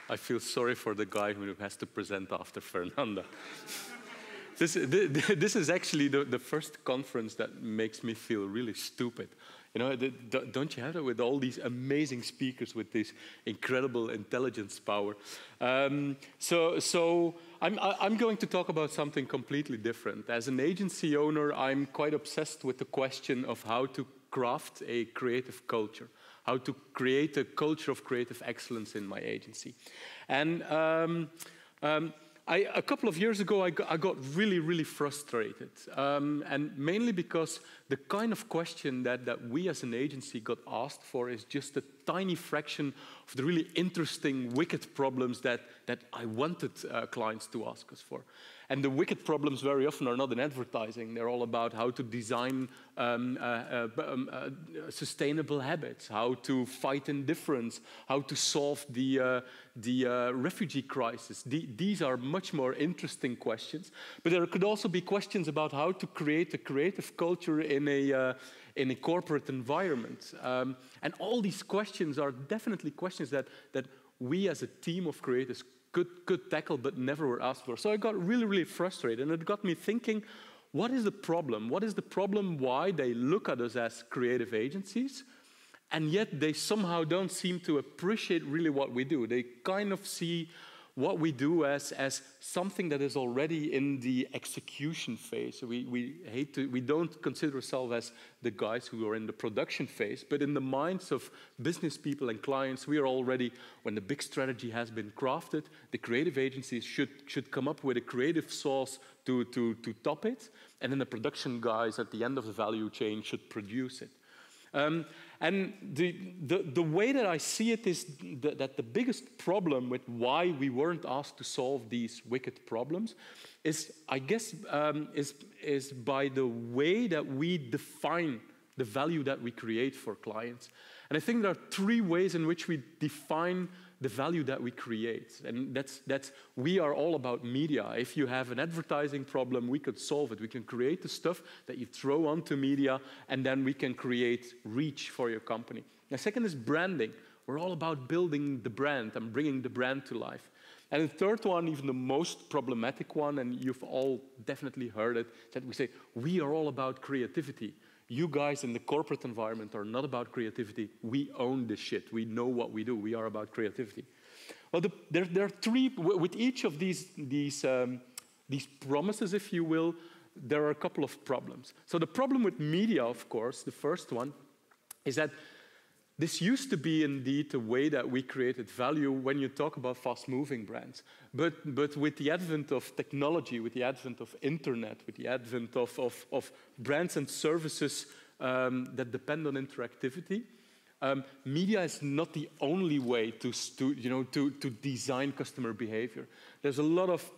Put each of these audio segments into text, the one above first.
I feel sorry for the guy who has to present after Fernanda. This is actually the first conference that makes me feel really stupid. You know, don't you have that with all these amazing speakers with this incredible intelligence power? So I'm going to talk about something completely different. As an agency owner, I'm quite obsessed with the question of how to craft a creative culture, how to create a culture of creative excellence in my agency. And a couple of years ago, I got really, really frustrated, and mainly because the kind of question that we as an agency got asked for is just a tiny fraction of the really interesting, wicked problems that I wanted clients to ask us for. And the wicked problems very often are not in advertising. They're all about how to design sustainable habits, how to fight indifference, how to solve the refugee crisis. These are much more interesting questions. But there could also be questions about how to create a creative culture in a corporate environment. And all these questions are definitely questions that we as a team of creators could tackle, but never were asked for. So I got really, really frustrated, and it got me thinking, what is the problem? What is the problem why they look at us as creative agencies, and yet they somehow don't seem to appreciate really what we do? They kind of see what we do as something that is already in the execution phase. We don't consider ourselves as the guys who are in the production phase, but in the minds of business people and clients, we are already, when the big strategy has been crafted, the creative agencies should come up with a creative sauce to top it, and then the production guys at the end of the value chain should produce it. And the way that I see it is that the biggest problem with why we weren't asked to solve these wicked problems is, I guess, is by the way that we define the value that we create for clients. And I think there are three ways in which we define the value that we create. And that's we are all about media. If you have an advertising problem, we could solve it. We can create the stuff that you throw onto media, and then we can create reach for your company. The second is branding. We're all about building the brand and bringing the brand to life. And the third one, even the most problematic one, and you've all definitely heard it, that we say, we are all about creativity. You guys in the corporate environment are not about creativity. We own this shit. We know what we do. We are about creativity. Well, there are three, with each of these promises, if you will, there are a couple of problems. So the problem with media, of course, the first one, is that this used to be indeed the way that we created value when you talk about fast-moving brands. But with the advent of technology, with the advent of internet, with the advent of brands and services that depend on interactivity, media is not the only way to design customer behavior. There's a lot of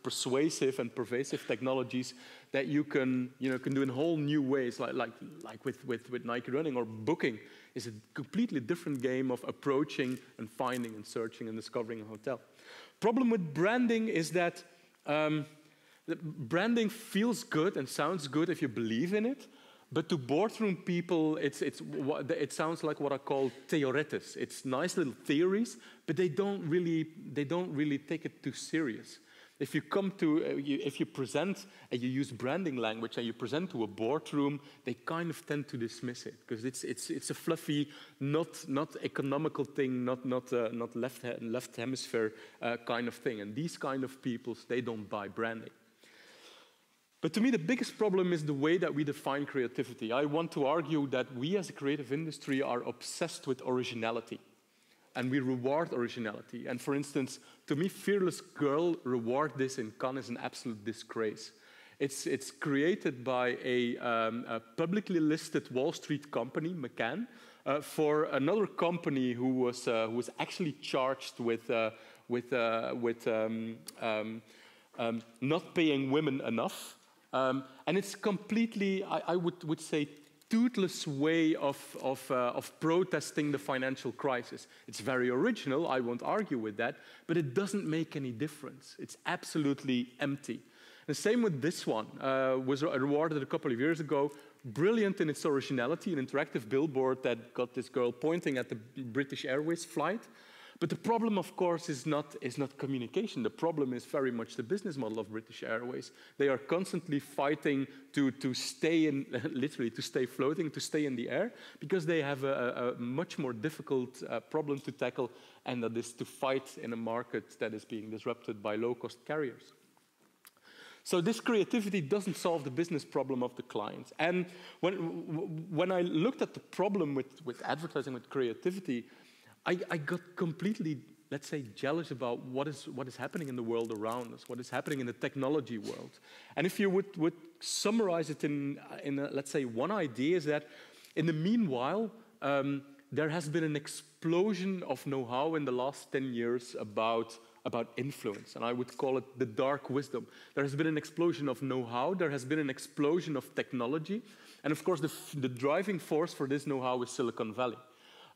persuasive and pervasive technologies that you can do in whole new ways, like with Nike Running, or booking is a completely different game of approaching and finding and searching and discovering a hotel. Problem with branding is that branding feels good and sounds good if you believe in it, but to boardroom people, it sounds like what I call theoretes. It's nice little theories, but they don't really take it too serious. If you present and you use branding language and you present to a boardroom, they kind of tend to dismiss it because it's a fluffy, not economical thing, not left hemisphere kind of thing. And these kind of people, they don't buy branding. But to me, the biggest problem is the way that we define creativity. I want to argue that we as a creative industry are obsessed with originality. And we reward originality. And for instance, to me, Fearless Girl reward this in Cannes is an absolute disgrace. It's created by a publicly listed Wall Street company, McCann, for another company who was actually charged with not paying women enough. And it's completely, I would say, toothless way of protesting the financial crisis. It's very original, I won't argue with that, but it doesn't make any difference. It's absolutely empty. The same with this one, was awarded a couple of years ago, brilliant in its originality, an interactive billboard that got this girl pointing at the British Airways flight. But the problem, of course, is not communication. The problem is very much the business model of British Airways. They are constantly fighting to stay in, literally to stay floating, to stay in the air, because they have a much more difficult problem to tackle, and that is to fight in a market that is being disrupted by low-cost carriers. So this creativity doesn't solve the business problem of the client. And when I looked at the problem with advertising, with creativity, I got completely, let's say, jealous about what is happening in the world around us, what is happening in the technology world. And if you would summarize it in let's say, one idea is that in the meanwhile, there has been an explosion of know-how in the last 10 years about influence, and I would call it the dark wisdom. There has been an explosion of know-how, there has been an explosion of technology, and of course the driving force for this know-how is Silicon Valley.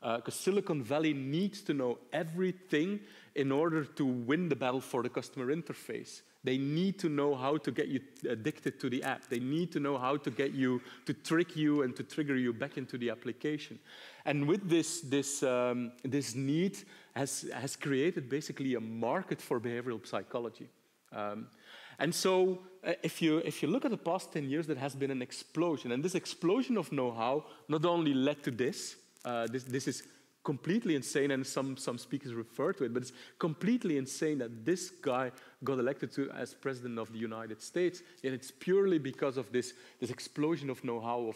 Because Silicon Valley needs to know everything in order to win the battle for the customer interface. They need to know how to get you addicted to the app. They need to know how to get you, to trick you and to trigger you back into the application. And with this need has created basically a market for behavioral psychology. And so if you look at the past 10 years, there has been an explosion. And this explosion of know-how not only led to this, this is completely insane, and some speakers refer to it, but it's completely insane that this guy got elected as president of the United States, and it's purely because of this explosion of know-how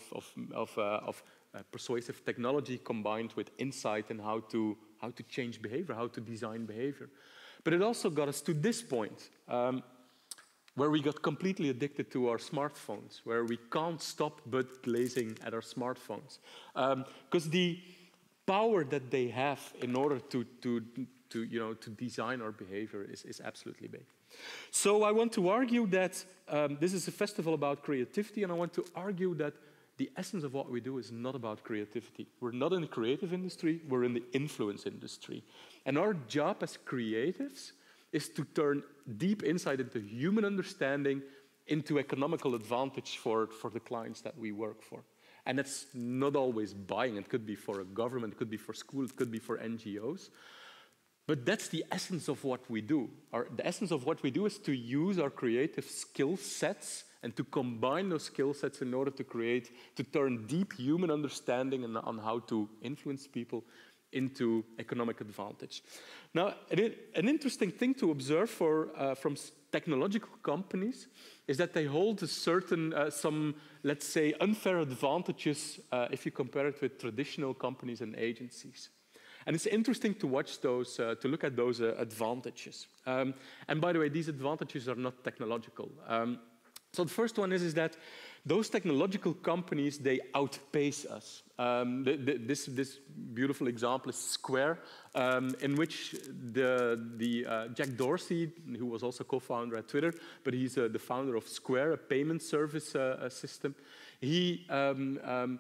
of persuasive technology combined with insight and how to change behavior, how to design behavior. But it also got us to this point, where we got completely addicted to our smartphones, where we can't stop but glazing at our smartphones. Because the power that they have in order to design our behavior is absolutely big. So I want to argue that this is a festival about creativity, and I want to argue that the essence of what we do is not about creativity. We're not in the creative industry, we're in the influence industry. And our job as creatives is to turn deep insight into human understanding into economical advantage for the clients that we work for. And that's not always buying. It could be for a government, it could be for school, it could be for NGOs. But that's the essence of what we do. The essence of what we do is to use our creative skill sets and to combine those skill sets in order to turn deep human understanding on how to influence people into economic advantage. Now, an interesting thing to observe from technological companies is that they hold a certain, let's say, unfair advantages if you compare it with traditional companies and agencies. And it's interesting to watch those, to look at those advantages. And by the way, these advantages are not technological. So the first one is that those technological companies, they outpace us. This beautiful example is Square, in which Jack Dorsey, who was also co-founder at Twitter, but he's the founder of Square, a payment service system. He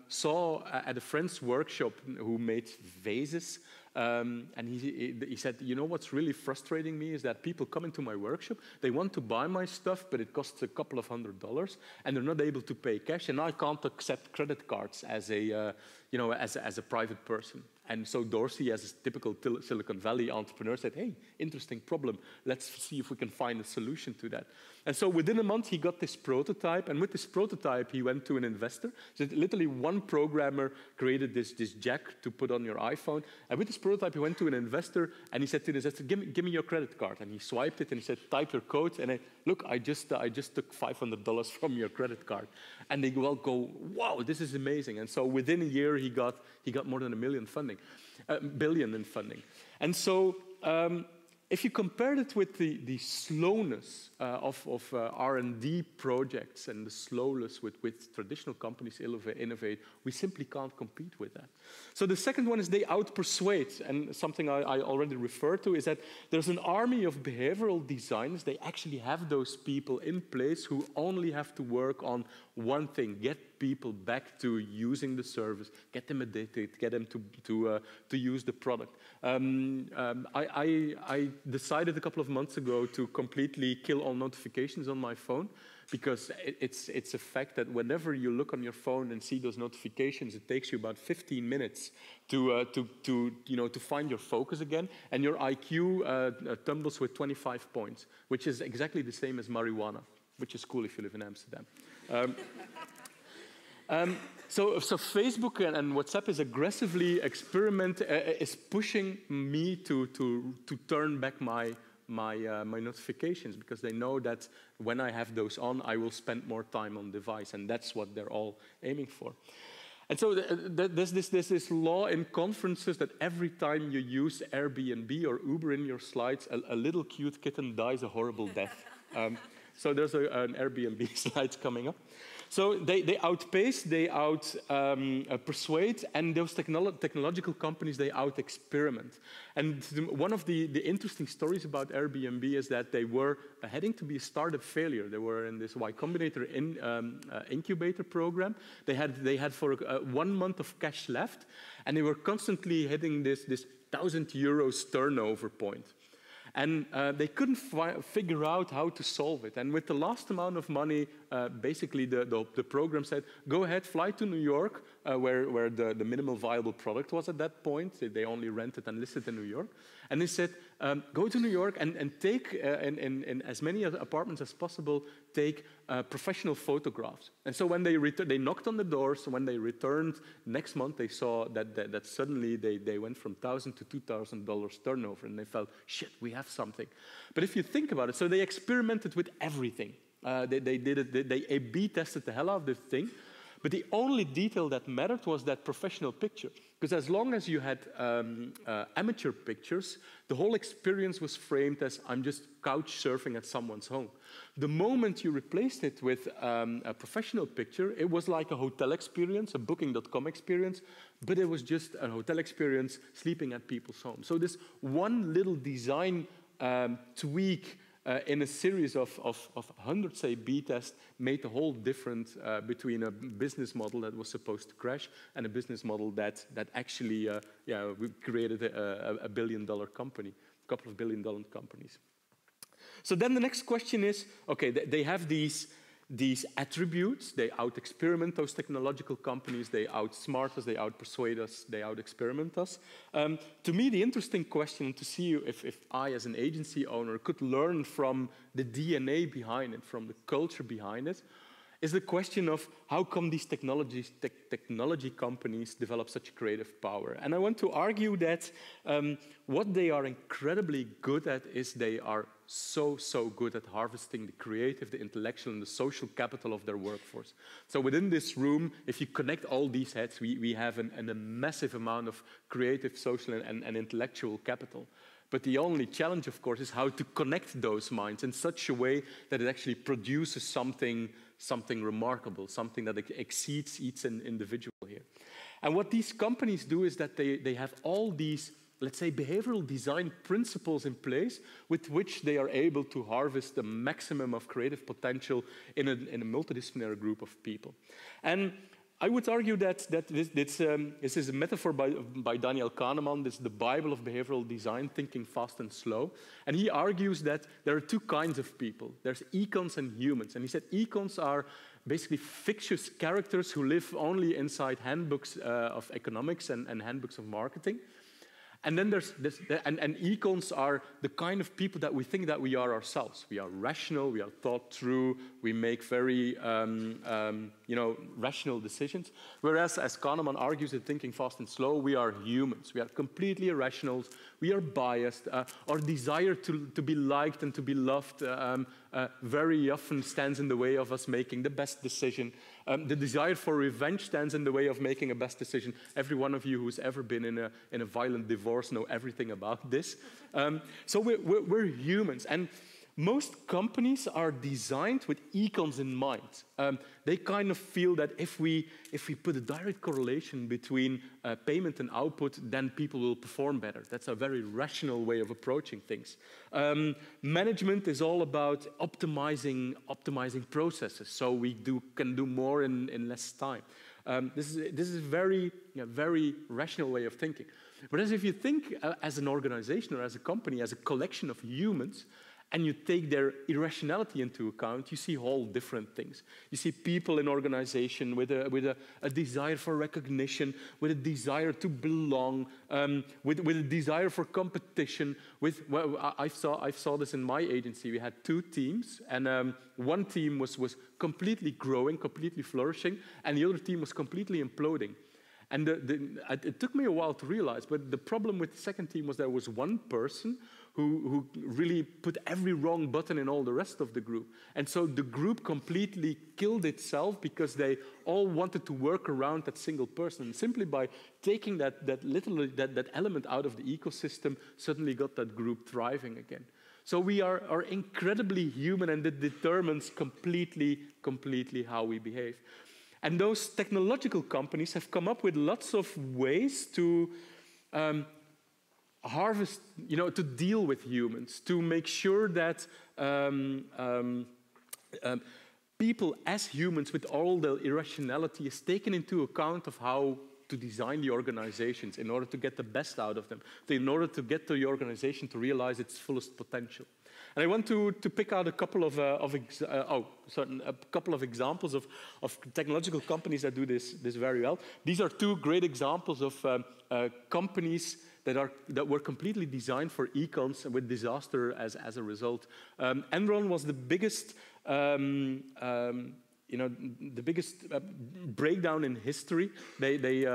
saw at a friend's workshop who made vases, and he said, you know what's really frustrating me is that people come into my workshop, they want to buy my stuff, but it costs a couple of $100s, and they're not able to pay cash, and I can't accept credit cards as a, as a private person. And so Dorsey, as a typical Silicon Valley entrepreneur, said, hey, interesting problem. Let's see if we can find a solution to that. And so within a month, he got this prototype. And with this prototype, he went to an investor. So literally one programmer created this jack to put on your iPhone. And with this prototype, he went to an investor. And he said to the investor, give me your credit card. And he swiped it. And he said, type your code. And look, I just took $500 from your credit card. And they all go, wow, this is amazing. And so within a year, he got more than $1 billion in funding. And so if you compare it with the slowness of R&D projects and the slowness with traditional companies innovate, we simply can't compete with that. So the second one is they out-persuade, and something I already referred to is that there's an army of behavioral designers. They actually have those people in place who only have to work on one thing: get people back to using the service, get them addicted, get them to use the product. I decided a couple of months ago to completely kill all notifications on my phone, because it's a fact that whenever you look on your phone and see those notifications, it takes you about 15 minutes to find your focus again, and your IQ tumbles with 25 points, which is exactly the same as marijuana, which is cool if you live in Amsterdam. So Facebook and WhatsApp is aggressively is pushing me to turn back my notifications, because they know that when I have those on, I will spend more time on device, and that's what they're all aiming for. And so there's this law in conferences that every time you use Airbnb or Uber in your slides, a little cute kitten dies a horrible death. So there's an Airbnb slides coming up. So they outpace, they out-persuade, and those technological companies, they out-experiment. And one of the interesting stories about Airbnb is that they were heading to be a startup failure. They were in this Y Combinator incubator program. They had for 1 month of cash left, and they were constantly hitting this 1,000 euros turnover point. And they couldn't figure out how to solve it. And with the last amount of money, basically the program said, go ahead, fly to New York, where the minimal viable product was at that point. They only rented and listed in New York. And they said, go to New York and take, in as many apartments as possible, take professional photographs. And so when they returned, they knocked on the doors. When they returned next month, they saw that suddenly they went from $1,000 to $2,000 turnover, and they felt, shit, we have something. But if you think about it, so they experimented with everything. They A/B tested the hell out of this thing. But the only detail that mattered was that professional picture. Because as long as you had amateur pictures, the whole experience was framed as, I'm just couch surfing at someone's home. The moment you replaced it with a professional picture, it was like a hotel experience, a Booking.com experience, but it was just a hotel experience sleeping at people's homes. So this one little design tweak in a series of hundreds A/B tests made a whole difference between a business model that was supposed to crash and a business model that actually created a billion-dollar company, a couple of billion-dollar companies. So then the next question is, okay, they have these attributes, they out-experiment those technological companies, they outsmart us, they out-persuade us, they out-experiment us. To me, the interesting question to see if I, as an agency owner, could learn from the DNA behind it, from the culture behind it, is the question of how come these technology companies develop such creative power. And I want to argue that what they are incredibly good at is they are so good at harvesting the creative, the intellectual, and the social capital of their workforce. So within this room, if you connect all these heads, we have a massive amount of creative, social, and intellectual capital. But the only challenge, of course, is how to connect those minds in such a way that it actually produces something remarkable, something that exceeds each individual here. And what these companies do is that they have all these, let's say, behavioral design principles in place with which they are able to harvest the maximum of creative potential in a multidisciplinary group of people. And I would argue that this is a metaphor by Daniel Kahneman. This is the Bible of behavioral design, thinking fast and slow. And he argues that there are two kinds of people. There's econs and humans. And he said econs are basically fictitious characters who live only inside handbooks of economics and handbooks of marketing. And then there's this, and econs are the kind of people that we think that we are ourselves. We are rational, we are thought through, we make very, rational decisions. Whereas, as Kahneman argues in Thinking Fast and Slow, we are humans. We are completely irrational. We are biased. Our desire to be liked and to be loved very often stands in the way of us making the best decision. The desire for revenge stands in the way of making a best decision. Every one of you who's ever been in a violent divorce know everything about this. So we're humans. And most companies are designed with econs in mind. They kind of feel that if we put a direct correlation between payment and output, then people will perform better. That's a very rational way of approaching things. Management is all about optimizing processes, so we can do more in less time. This is a very rational way of thinking. Whereas if you think as an organization or as a company, as a collection of humans, and you take their irrationality into account, you see all different things. You see people in organization with a desire for recognition, with a desire to belong, with a desire for competition. I saw this in my agency. We had 2 teams, and one team was completely growing, completely flourishing, and the other team was completely imploding. And it took me a while to realize, but the problem with the second team was there was one person who really put every wrong button in all the rest of the group. And so the group completely killed itself because they all wanted to work around that single person. And simply by taking that element out of the ecosystem, suddenly got that group thriving again. So we are incredibly human, and it determines completely how we behave. And those technological companies have come up with lots of ways to harvest, to deal with humans, to make sure that people as humans with all their irrationality is taken into account of how to design the organizations in order to get the best out of them, in order to get the organization to realize its fullest potential. And I want to pick out a couple of examples of technological companies that do this very well. These are 2 great examples of companies that were completely designed for econs with disaster as a result. Enron was the biggest, breakdown in history. They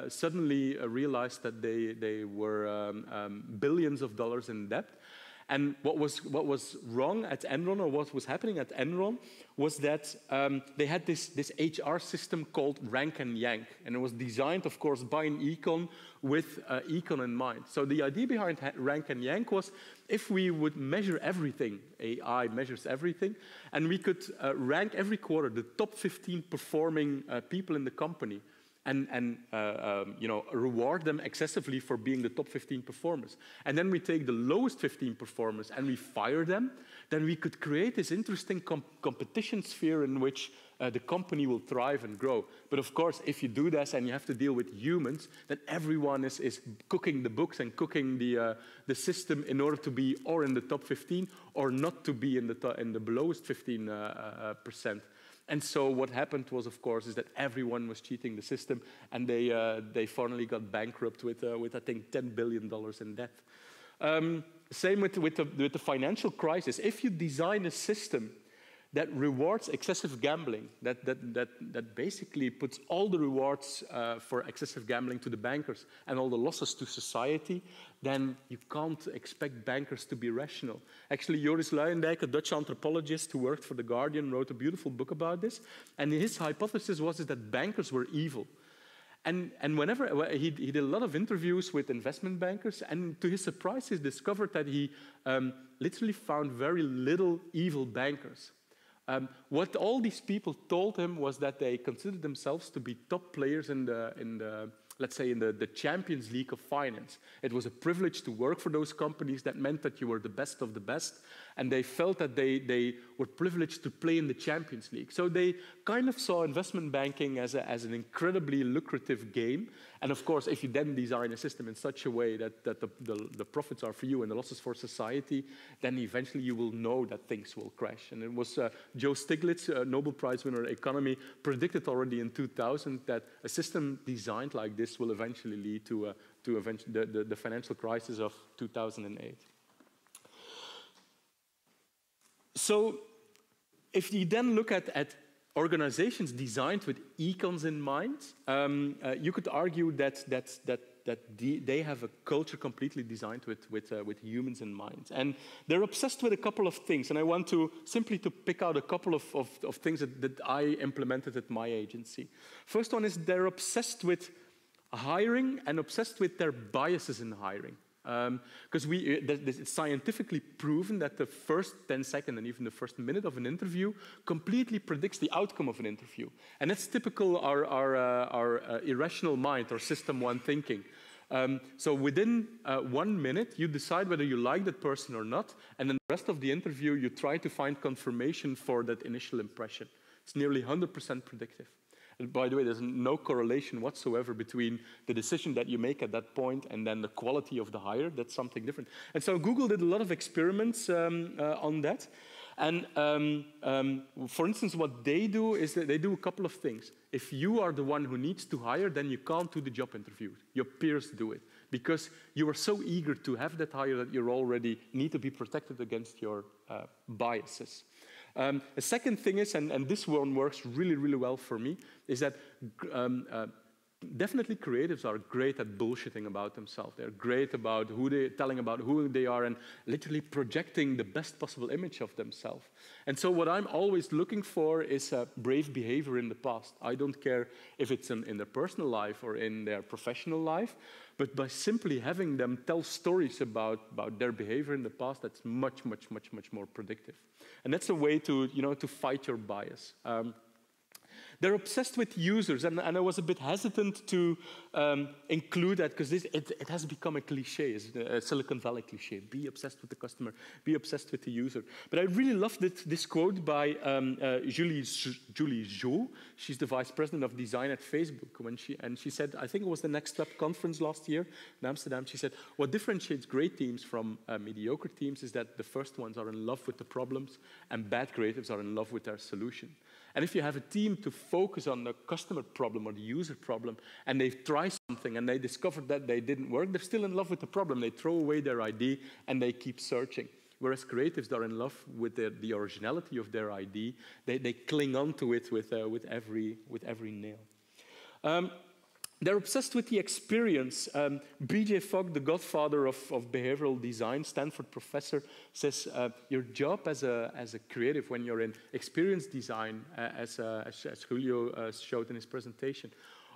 suddenly realized that they were billions of dollars in debt. And what was wrong at Enron, or what was happening at Enron, was that they had this HR system called rank and yank. And it was designed, of course, by an econ with econ in mind. So the idea behind rank and yank was, if we would measure everything, AI measures everything, and we could rank every quarter the top 15 performing people in the company, and reward them excessively for being the top 15 performers. And then we take the lowest 15 performers and we fire them, then we could create this interesting competition sphere in which the company will thrive and grow. But of course, if you do this and you have to deal with humans, then everyone is cooking the books and cooking the system in order to be or in the top 15 or not to be in the lowest 15%. And so what happened was, of course, is that everyone was cheating the system, and they finally got bankrupt with I think, $10 billion in debt. Same with the financial crisis. If you design a system that rewards excessive gambling, that basically puts all the rewards for excessive gambling to the bankers and all the losses to society, then you can't expect bankers to be rational. Actually, Joris Luijendijk, a Dutch anthropologist who worked for The Guardian, wrote a beautiful book about this. And his hypothesis was that bankers were evil. And whenever he did a lot of interviews with investment bankers, and to his surprise, he discovered that he literally found very little evil bankers. What all these people told him was that they considered themselves to be top players in the let's say, in the Champions League of finance. It was a privilege to work for those companies. That meant that you were the best of the best. And they felt that they were privileged to play in the Champions League. So they kind of saw investment banking as an incredibly lucrative game. And of course, if you then design a system in such a way that the profits are for you and the losses for society, then eventually you will know that things will crash. And it was Joe Stiglitz, a Nobel Prize winner in economy, predicted already in 2000 that a system designed like this will eventually lead to the financial crisis of 2008. So if you then look at organizations designed with econs in mind, you could argue that they have a culture completely designed with humans in mind. And they're obsessed with a couple of things. And I want to simply pick out a couple of things that I implemented at my agency. First one is they're obsessed with hiring and obsessed with their biases in hiring. Because it's scientifically proven that the first 10 seconds and even the first minute of an interview completely predicts the outcome of an interview. And that's typical our irrational mind, or system one thinking. So within 1 minute, you decide whether you like that person or not, and then the rest of the interview, you try to find confirmation for that initial impression. It's nearly 100% predictive. And by the way, there's no correlation whatsoever between the decision that you make at that point and then the quality of the hire. That's something different. And so Google did a lot of experiments on that. And for instance, what they do is that they do a couple of things. If you are the one who needs to hire, then you can't do the job interview. Your peers do it because you are so eager to have that hire that you already need to be protected against your biases. The second thing is, and this one works really, really well for me, is that definitely creatives are great at bullshitting about themselves. They're great about telling about who they are and literally projecting the best possible image of themselves. And so what I'm always looking for is brave behavior in the past. I don't care if it's in their personal life or in their professional life, but by simply having them tell stories about their behavior in the past, that's much, much, much, much more predictive. And that's a way to, to fight your bias. They're obsessed with users, and I was a bit hesitant to include that because it has become a cliche, a Silicon Valley cliche. Be obsessed with the customer, be obsessed with the user. But I really loved this quote by Julie Zhou. She's the vice president of design at Facebook. She said, I think it was the Next Web conference last year in Amsterdam, she said, what differentiates great teams from mediocre teams is that the first ones are in love with the problems and bad creatives are in love with their solution. And if you have a team to focus on the customer problem or the user problem, and they try something and they discover that they didn't work, they're still in love with the problem. They throw away their idea and they keep searching. Whereas creatives are in love with the originality of their idea. They cling on to it with every nail. They're obsessed with the experience. B.J. Fogg, the godfather of behavioral design, Stanford professor, says your job as a creative when you're in experience design, as Julio showed in his presentation,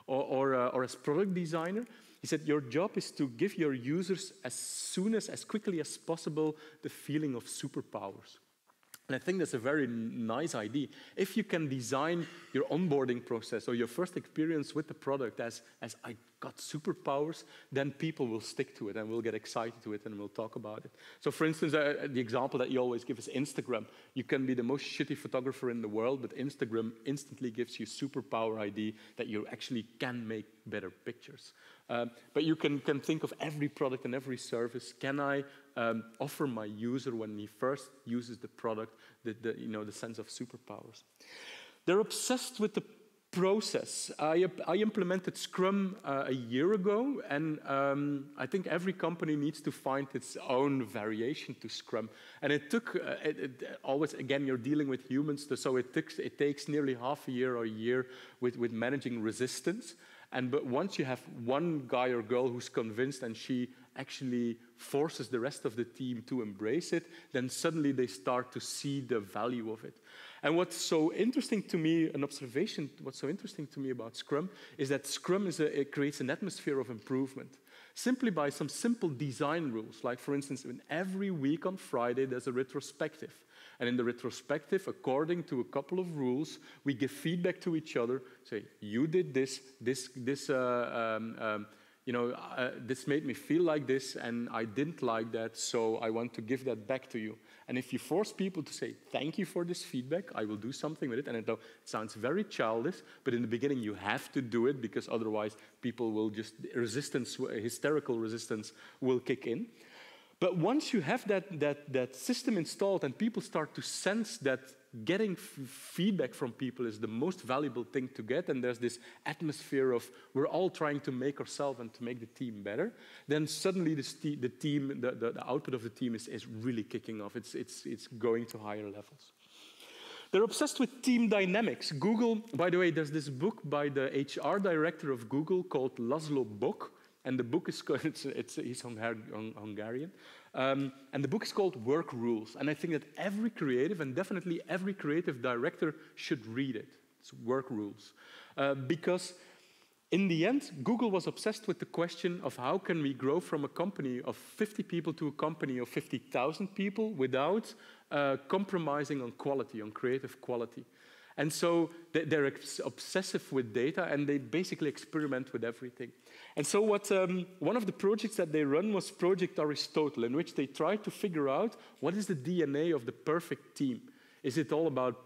or as product designer, he said your job is to give your users as quickly as possible the feeling of superpowers. And I think that's a very nice idea. If you can design your onboarding process or your first experience with the product as I got superpowers, then people will stick to it and will get excited to it and will talk about it. So for instance, the example that you always give is Instagram. You can be the most shitty photographer in the world, but Instagram instantly gives you superpower ID that you actually can make better pictures. But you can think of every product and every service. Can I offer my user when he first uses the product the sense of superpowers? They're obsessed with the process. I implemented Scrum a year ago, and I think every company needs to find its own variation to Scrum. And it took, always, again, you're dealing with humans, so it takes nearly half a year or a year with managing resistance. But once you have one guy or girl who's convinced and she actually forces the rest of the team to embrace it, then suddenly they start to see the value of it. And what's so interesting to me, what's so interesting to me about Scrum is that Scrum it creates an atmosphere of improvement. Simply by some simple design rules, like for instance, every week on Friday there's a retrospective. And in the retrospective, according to a couple of rules, we give feedback to each other, say, you did this made me feel like this, and I didn't like that, so I want to give that back to you. And if you force people to say, thank you for this feedback, I will do something with it, and it sounds very childish, but in the beginning you have to do it, because otherwise people will just, hysterical resistance will kick in. But once you have that system installed and people start to sense that getting feedback from people is the most valuable thing to get, and there's this atmosphere of we're all trying to make ourselves and to make the team better, then suddenly the output of the team is really kicking off. It's going to higher levels. They're obsessed with team dynamics. Google, by the way, there's this book by the HR director of Google called Laszlo Bock. And the book is called, he's Hungarian, and the book is called Work Rules. And I think that every creative, and definitely every creative director, should read it. It's Work Rules. Because in the end, Google was obsessed with the question of how can we grow from a company of 50 people to a company of 50,000 people without compromising on quality, on creative quality. And so they're obsessive with data, and they basically experiment with everything. And so one of the projects that they run was Project Aristotle, in which they tried to figure out what is the DNA of the perfect team. Is it all about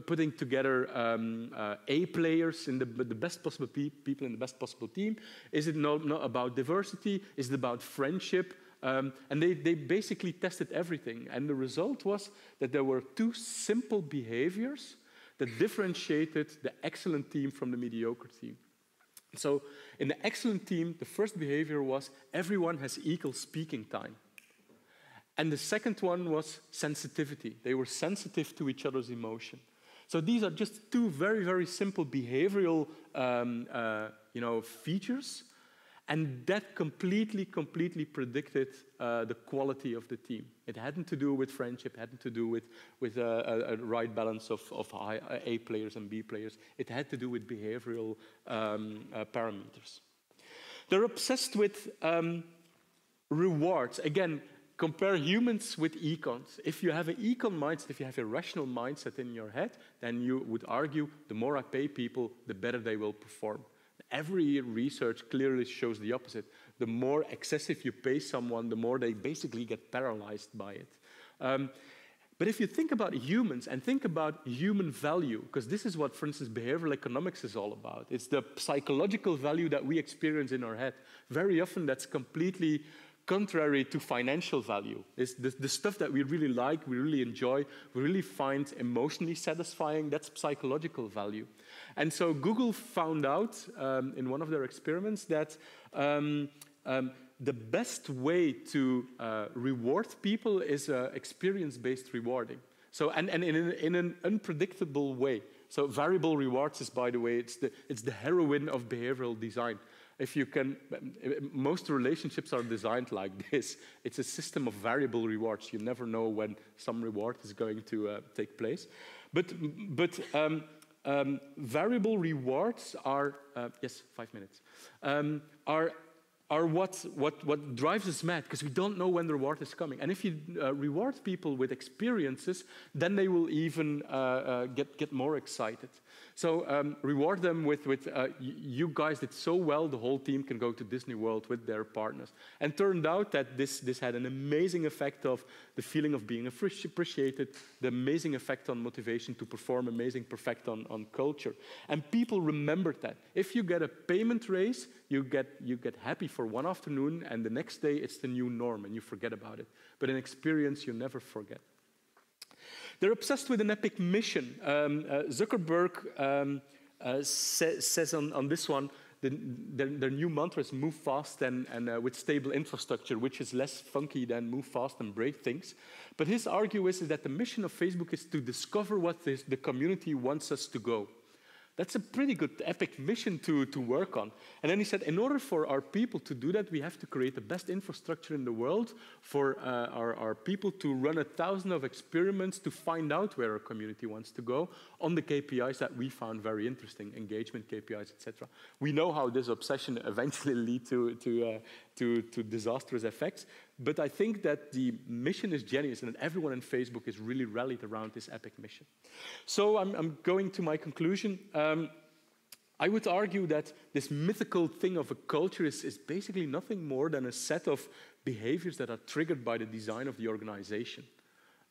putting together A players in the best possible people in the best possible team? Is it not about diversity? Is it about friendship? And they basically tested everything. And the result was that there were two simple behaviors that differentiated the excellent team from the mediocre team. So in the excellent team, the first behavior was everyone has equal speaking time. And the second one was sensitivity. They were sensitive to each other's emotion. So these are just two very, very simple behavioral features. And that completely predicted the quality of the team. It hadn't to do with friendship, it hadn't to do with a right balance of high A players and B players. It had to do with behavioral parameters. They're obsessed with rewards. Again, compare humans with econs. If you have an econ mindset, if you have a rational mindset in your head, then you would argue the more I pay people, the better they will perform. Every research clearly shows the opposite. The more excessive you pay someone, the more they basically get paralyzed by it. But if you think about humans and think about human value, because this is what, for instance, behavioral economics is all about. It's the psychological value that we experience in our head. Very often that's completely contrary to financial value. It's the stuff that we really like, we really enjoy, we really find emotionally satisfying, that's psychological value. And so Google found out in one of their experiments that the best way to reward people is experience-based rewarding. So, and in an unpredictable way. So variable rewards is, by the way, it's the heroine of behavioral design. If you can, most relationships are designed like this. It's a system of variable rewards. You never know when some reward is going to take place. But variable rewards are, yes, 5 minutes, are what drives us mad, because we don't know when the reward is coming. And if you reward people with experiences, then they will even get more excited. So reward them with you guys did so well, the whole team can go to Disney World with their partners. And turned out that this had an amazing effect of the feeling of being appreciated, the amazing effect on motivation to perform, amazing effect on culture. And people remembered that. If you get a payment raise, you get happy for one afternoon, and the next day it's the new norm, and you forget about it. But an experience you never forget. They're obsessed with an epic mission. Zuckerberg says on this one, their new mantra is move fast and with stable infrastructure, which is less funky than move fast and break things. But his argument is that the mission of Facebook is to discover what the community wants us to go. That's a pretty good epic mission to work on. And then he said, in order for our people to do that, we have to create the best infrastructure in the world for our people to run 1,000 of experiments to find out where our community wants to go on the KPIs that we found very interesting, engagement KPIs, etc. We know how this obsession eventually leads to disastrous effects, but I think that the mission is genius and that everyone in Facebook is really rallied around this epic mission. So I'm going to my conclusion. I would argue that this mythical thing of a culture is basically nothing more than a set of behaviors that are triggered by the design of the organization.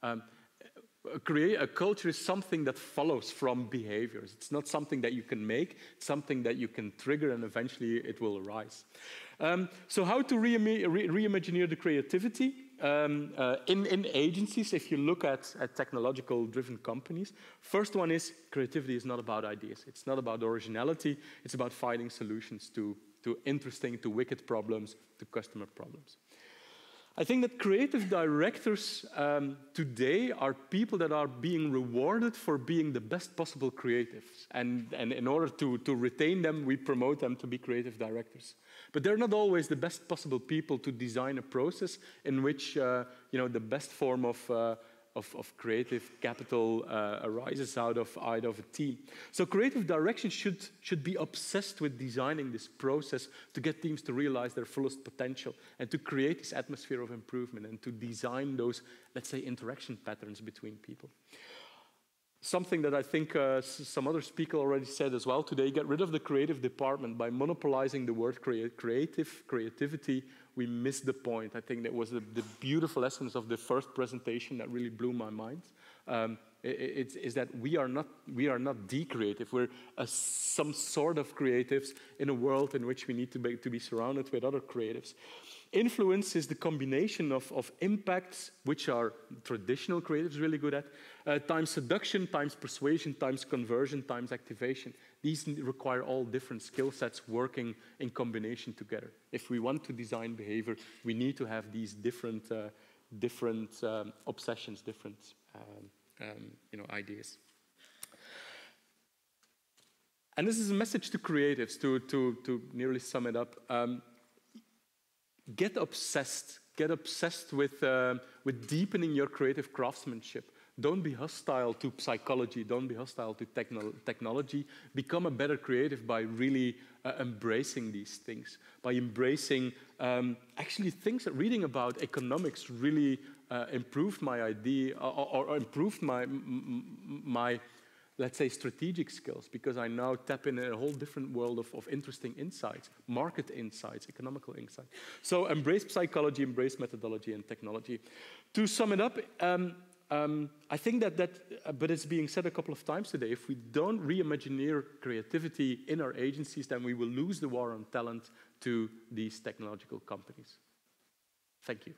A culture is something that follows from behaviors. It's not something that you can make, it's something that you can trigger and eventually it will arise. So how to reimagineer the creativity? In agencies, if you look at technological-driven companies, first one is creativity is not about ideas. It's not about originality. It's about finding solutions to interesting, to wicked problems, to customer problems. I think that creative directors today are people that are being rewarded for being the best possible creatives. And in order to retain them, we promote them to be creative directors. But they're not always the best possible people to design a process in which the best form of creative capital arises out of a team. So creative direction should be obsessed with designing this process to get teams to realize their fullest potential and to create this atmosphere of improvement and to design those, let's say, interaction patterns between people. Something that I think some other speaker already said as well today, get rid of the creative department. By monopolizing the word creativity, we missed the point. I think that was the beautiful essence of the first presentation that really blew my mind. is that we are not the creative. We're some sort of creatives in a world in which we need to be surrounded with other creatives. Influence is the combination of impacts, which are traditional creatives really good at, times seduction, times persuasion, times conversion, times activation. These require all different skill sets working in combination together. If we want to design behavior, we need to have these different obsessions, different ideas. And this is a message to creatives, to nearly sum it up. Get obsessed with deepening your creative craftsmanship. Don't be hostile to psychology. Don't be hostile to technology. Become a better creative by really embracing these things, by embracing actually things that reading about economics really improved my idea or improved my let's say strategic skills, because I now tap in a whole different world of interesting insights, market insights, economical insights. So embrace psychology, embrace methodology and technology. To sum it up, I think but it's being said a couple of times today, if we don't reimagineer creativity in our agencies, then we will lose the war on talent to these technological companies. Thank you.